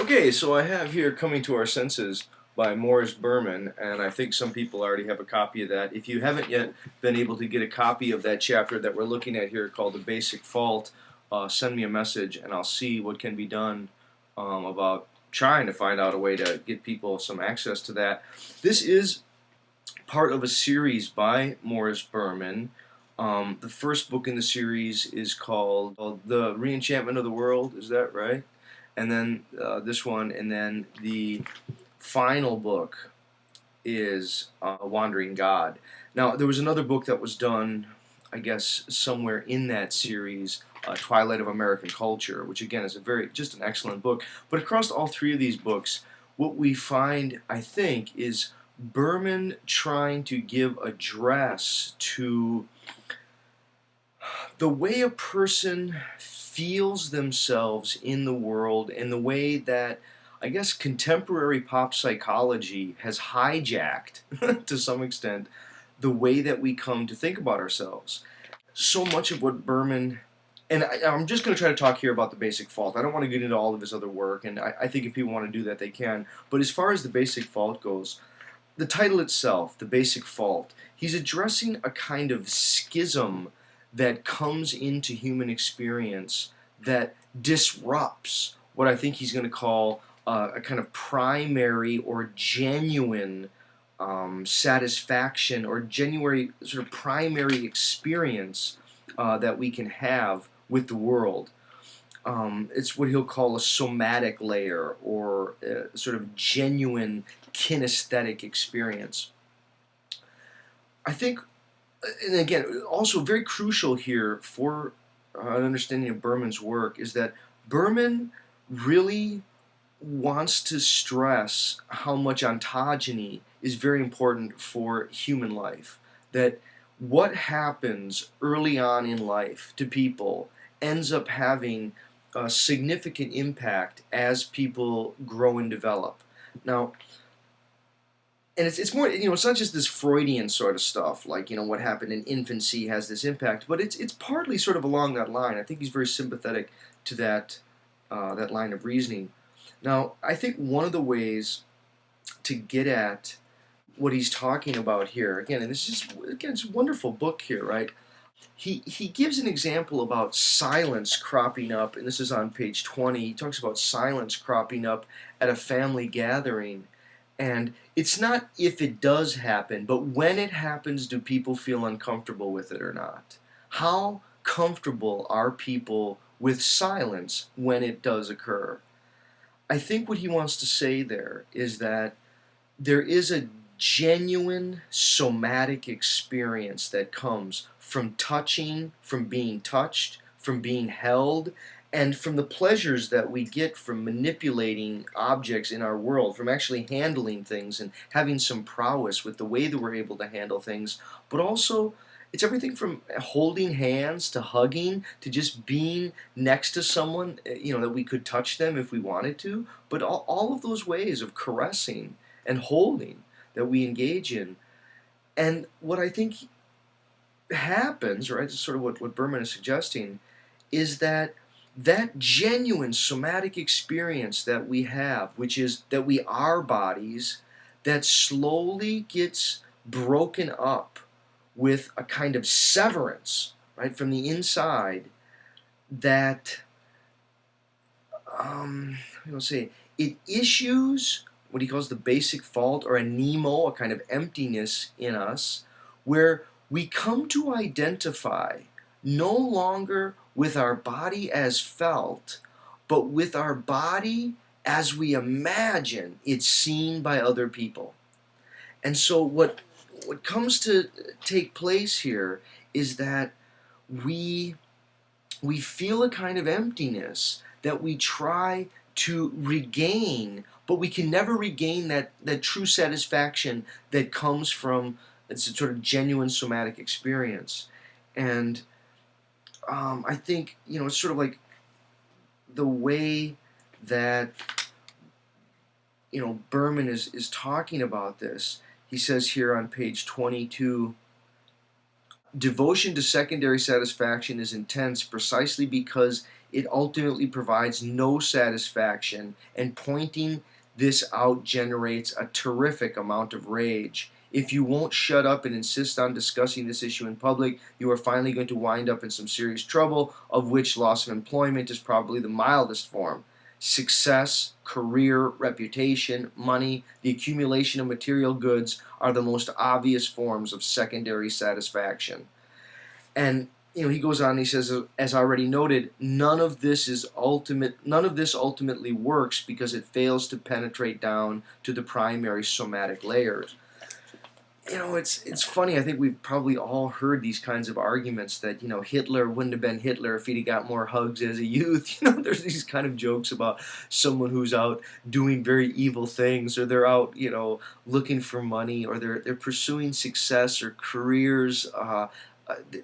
Okay, so I have here Coming to Our Senses by Morris Berman, and I think some people already have a copy of that. If you haven't yet been able to get a copy of that chapter that we're looking at here called The Basic Fault, send me a message and I'll see what can be done about trying to find out a way to get people some access to that. This is part of a series by Morris Berman. The first book in the series is called The Reenchantment of the World, is that right? And then this one, and then the final book is Wandering God. Now, there was another book that was done, I guess, somewhere in that series, Twilight of American Culture, which again is just an excellent book. But across all three of these books, what we find, I think, is Berman trying to give address to the way a person feels themselves in the world, and the way that I guess contemporary pop psychology has hijacked to some extent the way that we come to think about ourselves. So much of what Berman, and I'm just going to try to talk here about The Basic Fault. I don't want to get into all of his other work, and I think if people want to do that, they can. But as far as The Basic Fault goes, the title itself, The Basic Fault, he's addressing a kind of schism that comes into human experience that disrupts what I think he's going to call a kind of primary or genuine satisfaction or genuine sort of primary experience that we can have with the world. It's what he'll call a somatic layer, or a sort of genuine kinesthetic experience. I think, and again, also very crucial here for an understanding of Berman's work is that Berman really wants to stress how much ontogeny is very important for human life. That what happens early on in life to people ends up having a significant impact as people grow and develop. Now, and it's more, it's not just this Freudian sort of stuff, like, what happened in infancy has this impact, but it's partly sort of along that line. I think he's very sympathetic to that line of reasoning. Now, I think one of the ways to get at what he's talking about here, again, and this is again, it's a wonderful book here, right? He gives an example about silence cropping up, and this is on page 20. He talks about silence cropping up at a family gathering. And it's not if it does happen, but when it happens, do people feel uncomfortable with it or not? How comfortable are people with silence when it does occur? I think what he wants to say there is that there is a genuine somatic experience that comes from touching, from being touched, from being held, and from the pleasures that we get from manipulating objects in our world, from actually handling things and having some prowess with the way that we're able to handle things. But also, it's everything from holding hands to hugging to just being next to someone, that we could touch them if we wanted to. But all of those ways of caressing and holding that we engage in. And what I think happens, right, sort of what Berman is suggesting, is that genuine somatic experience that we have, which is that we are bodies, that slowly gets broken up with a kind of severance, right, from the inside, that it issues what he calls the basic fault, or a nemo, a kind of emptiness in us, where we come to identify no longer with our body as felt, but with our body as we imagine it's seen by other people. And so what comes to take place here is that we feel a kind of emptiness that we try to regain, but we can never regain that true satisfaction that comes from it's a sort of genuine somatic experience. And I think, it's sort of like the way that, Berman is talking about this. He says here on page 22, devotion to secondary satisfaction is intense precisely because it ultimately provides no satisfaction, and pointing this out generates a terrific amount of rage. If you won't shut up and insist on discussing this issue in public, you are finally going to wind up in some serious trouble, of which loss of employment is probably the mildest form. Success, career, reputation, money, the accumulation of material goods are the most obvious forms of secondary satisfaction. And he goes on and he says, as already noted, none of this ultimately works because it fails to penetrate down to the primary somatic layers. It's funny. I think we've probably all heard these kinds of arguments that, Hitler wouldn't have been Hitler if he'd got more hugs as a youth. There's these kind of jokes about someone who's out doing very evil things, or they're out, looking for money, or they're pursuing success or careers.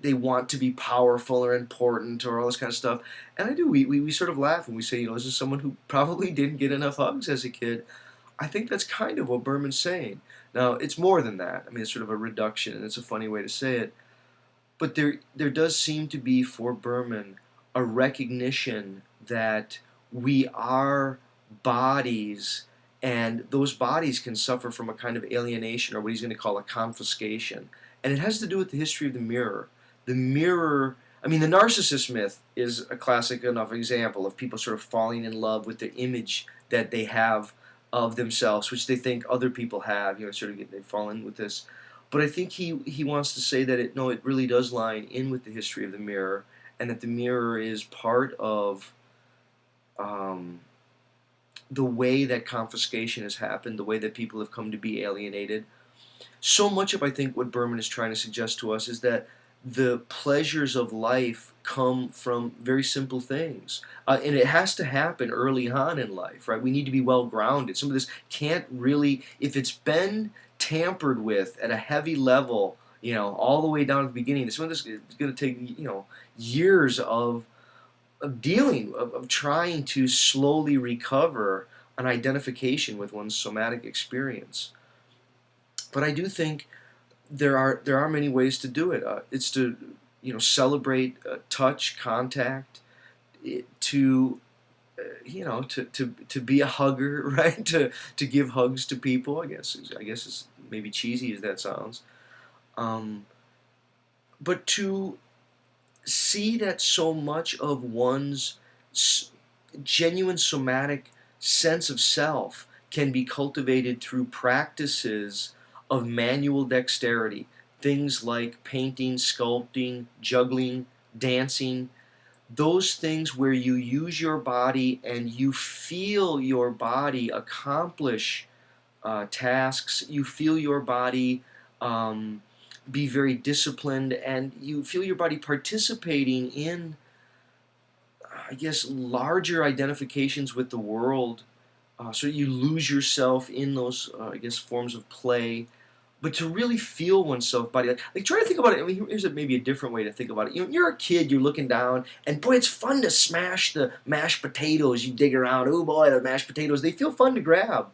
They want to be powerful or important or all this kind of stuff. And we sort of laugh and we say, this is someone who probably didn't get enough hugs as a kid. I think that's kind of what Berman's saying. Now, it's more than that. I mean, it's sort of a reduction, and it's a funny way to say it. But there does seem to be, for Berman, a recognition that we are bodies, and those bodies can suffer from a kind of alienation, or what he's going to call a confiscation. And it has to do with the history of the mirror. The mirror, I mean, the narcissist myth is a classic enough example of people sort of falling in love with the image that they have of themselves, which they think other people have. They fall in with this. But I think he wants to say that it really does line in with the history of the mirror, and that the mirror is part of the way that confiscation has happened, the way that people have come to be alienated. So much of, I think, what Berman is trying to suggest to us is that the pleasures of life come from very simple things. And it has to happen early on in life, right? We need to be well grounded. Some of this can't really, if it's been tampered with at a heavy level, all the way down at the beginning, some of this is going to take, years of dealing, of trying to slowly recover an identification with one's somatic experience. But I do think there are many ways to do it. It's to celebrate touch, contact, to be a hugger, right? To give hugs to people. I guess it's maybe cheesy as that sounds, but to see that so much of one's genuine somatic sense of self can be cultivated through practices of manual dexterity, things like painting, sculpting, juggling, dancing, those things where you use your body and you feel your body accomplish tasks, you feel your body be very disciplined, and you feel your body participating in, I guess, larger identifications with the world. So you lose yourself in those, forms of play. But to really feel oneself body, like try to think about it. I mean, here's maybe a different way to think about it. You're a kid, you're looking down, and boy, it's fun to smash the mashed potatoes. You dig around, oh boy, the mashed potatoes, they feel fun to grab.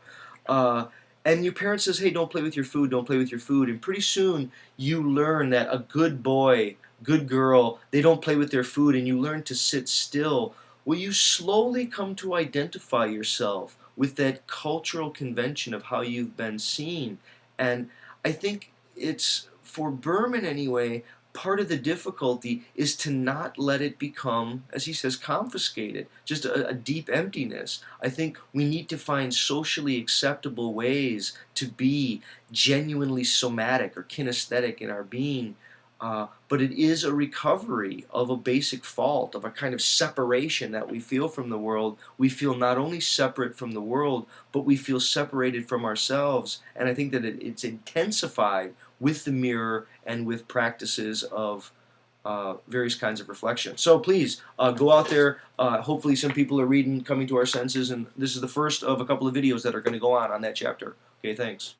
And your parent says, hey, don't play with your food, don't play with your food. And pretty soon you learn that a good boy, good girl, they don't play with their food, and you learn to sit still. Well, you slowly come to identify yourself with that cultural convention of how you've been seen. And I think it's, for Berman anyway, part of the difficulty is to not let it become, as he says, confiscated, just a deep emptiness. I think we need to find socially acceptable ways to be genuinely somatic or kinesthetic in our being. But it is a recovery of a basic fault, of a kind of separation that we feel from the world. We feel not only separate from the world, but we feel separated from ourselves. And I think that it's intensified with the mirror and with practices of various kinds of reflection. So please, go out there. Hopefully some people are reading Coming to Our Senses, and this is the first of a couple of videos that are going to go on that chapter. Okay, thanks.